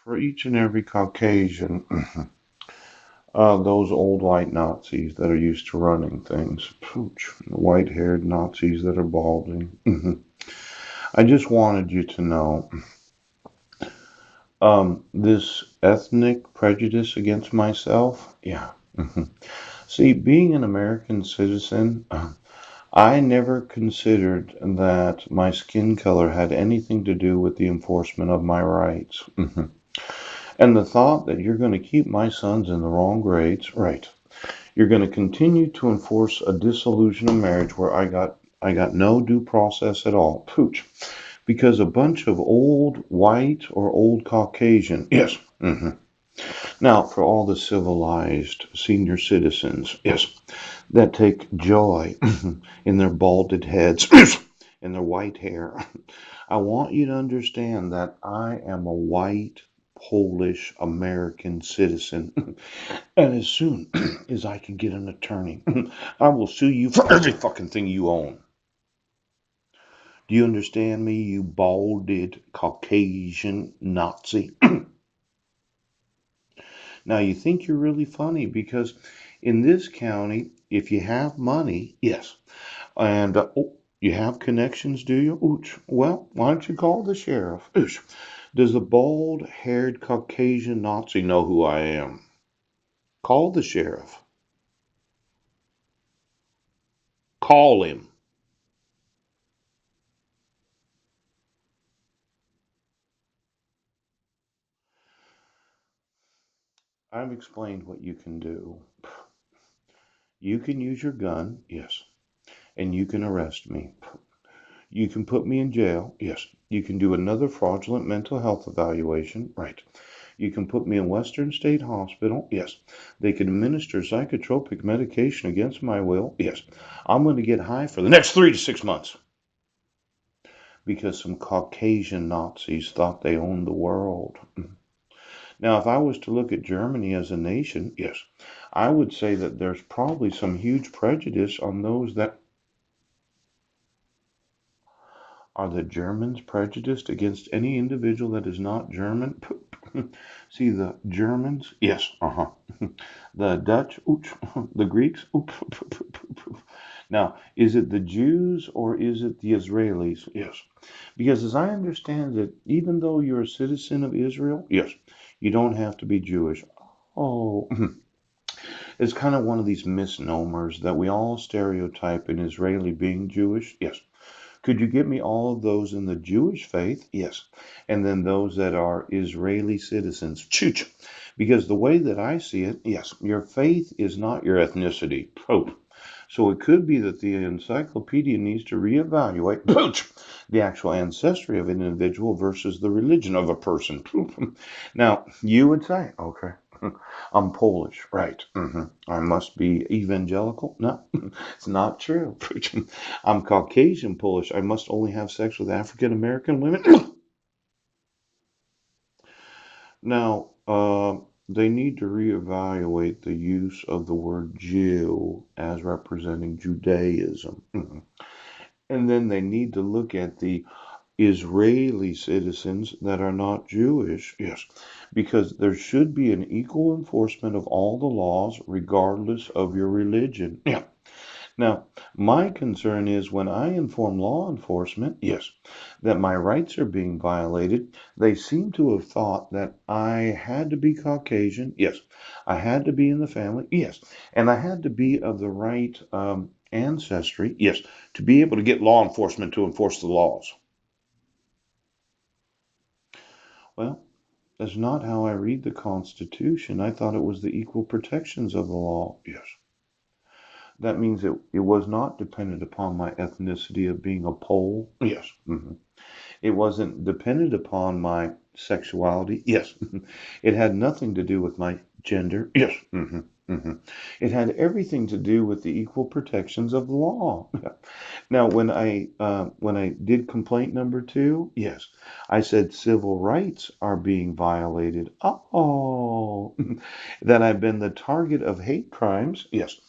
For each and every Caucasian, those old white Nazis that are used to running things, pooch, white-haired Nazis that are balding. I just wanted you to know, this ethnic prejudice against myself, yeah. See, being an American citizen, I never considered that my skin color had anything to do with the enforcement of my rights. And the thought that you're going to keep my sons in the wrong grades, right? You're going to continue to enforce a dissolution of marriage where I got no due process at all. Pooch. Because a bunch of old white or old Caucasian, yes. Now, for all the civilized senior citizens, yes, that take joy in their balded heads and their white hair, I want you to understand that I am a white Polish American citizen. And as soon as I can get an attorney, I will sue you for every fucking thing you own. Do you understand me, you balded Caucasian Nazi? Now, you think you're really funny because in this county, if you have money, yes, and oh, you have connections, do you? Ooch. Well, why don't you call the sheriff? Ooch. Does the bald haired Caucasian Nazi know who I am? Call the sheriff. Call him. I've explained what you can do. You can use your gun, yes, and you can arrest me. You can put me in jail, yes. You can do another fraudulent mental health evaluation, right. You can put me in Western State Hospital, yes. They can administer psychotropic medication against my will, yes. I'm going to get high for the next 3 to 6 months because some Caucasian Nazis thought they owned the world. Now, if I was to look at Germany as a nation, yes, I would say that there's probably some huge prejudice on those that are the Germans prejudiced against any individual that is not German. See, the Germans, yes, the Dutch, ooch, the Greeks, oop. Now, is it the Jews or is it the Israelis? Yes. Because as I understand it, even though you're a citizen of Israel, yes, you don't have to be Jewish. Oh, it's kind of one of these misnomers that we all stereotype an Israeli being Jewish. Yes. Could you give me all of those in the Jewish faith? Yes. And then those that are Israeli citizens. Chooch. Because the way that I see it, yes, your faith is not your ethnicity. Pope. So it could be that the encyclopedia needs to reevaluate pooch, the actual ancestry of an individual versus the religion of a person. Now, you would say, okay, I'm Polish, right? I must be evangelical. No, it's not true. I'm Caucasian Polish. I must only have sex with African American women. Now, they need to reevaluate the use of the word Jew as representing Judaism. And then they need to look at the Israeli citizens that are not Jewish. Yes, because there should be an equal enforcement of all the laws regardless of your religion. Yeah. Now, my concern is when I inform law enforcement, yes, that my rights are being violated, they seem to have thought that I had to be Caucasian, yes, I had to be in the family, yes, and I had to be of the right ancestry, yes, to be able to get law enforcement to enforce the laws. Well, that's not how I read the Constitution. I thought it was the equal protections of the law. Yes. That means it was not dependent upon my ethnicity of being a Pole. Yes. It wasn't dependent upon my sexuality. Yes. It had nothing to do with my gender. Yes. It had everything to do with the equal protections of the law. Now, when I did complaint number two, yes, I said civil rights are being violated. Oh, that I've been the target of hate crimes. Yes,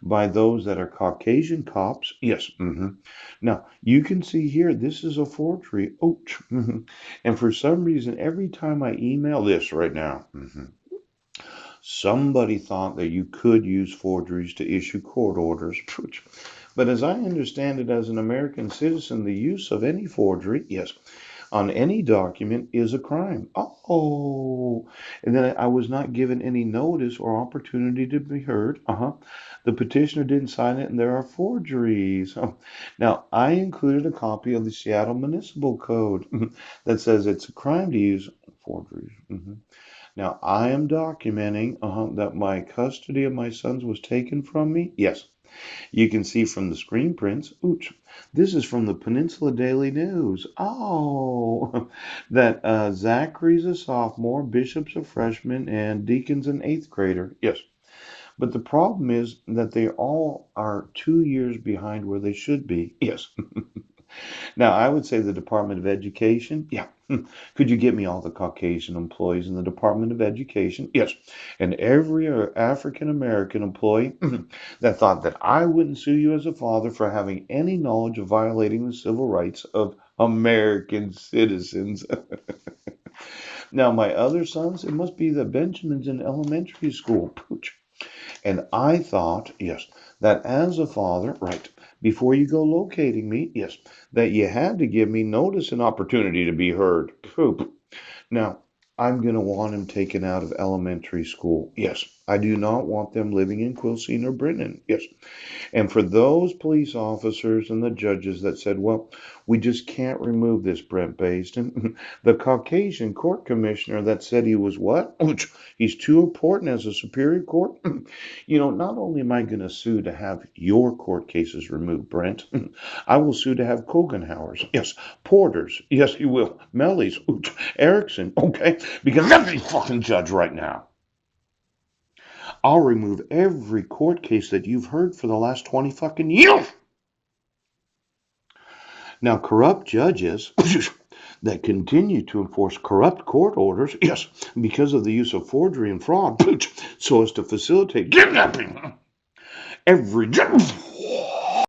by those that are Caucasian cops. Yes. Now, you can see here, this is a forgery. Oh, and for some reason, every time I email this right now, somebody thought that you could use forgeries to issue court orders. But as I understand it as an American citizen, the use of any forgery, yes, on any document is a crime. Oh, and then I was not given any notice or opportunity to be heard. The petitioner didn't sign it, and there are forgeries. Now, I included a copy of the Seattle Municipal Code that says it's a crime to use forgeries. Now, I am documenting that my custody of my sons was taken from me. Yes, you can see from the screen prints. Ooch, this is from the Peninsula Daily News. Oh, that Zachary's a sophomore, Bishop's a freshman, and Deacon's an eighth grader. Yes, but the problem is that they all are 2 years behind where they should be. Yes. Now, I would say the Department of Education, yeah. Could you get me all the Caucasian employees in the Department of Education? Yes. And every African American employee that thought that I wouldn't sue you as a father for having any knowledge of violating the civil rights of American citizens. Now, my other sons, it must be the Benjamins in elementary school. Pooch. And I thought, yes, that as a father, right, before you go locating me, yes, that you had to give me notice and opportunity to be heard. Poop. Now, I'm going to want him taken out of elementary school. Yes, I do not want them living in Quilcene or Brennan. Yes, and for those police officers and the judges that said, well, we just can't remove this Brent Basden, the Caucasian court commissioner that said he was what? He's too important as a superior court. Not only am I going to sue to have your court cases removed, Brent, I will sue to have Kogenhauer's. Yes, Porter's. Yes, he will. Melly's. Erickson. Okay, because every fucking judge right now. I'll remove every court case that you've heard for the last 20 fucking years. Now, corrupt judges that continue to enforce corrupt court orders, yes, because of the use of forgery and fraud, so as to facilitate kidnapping. Every judge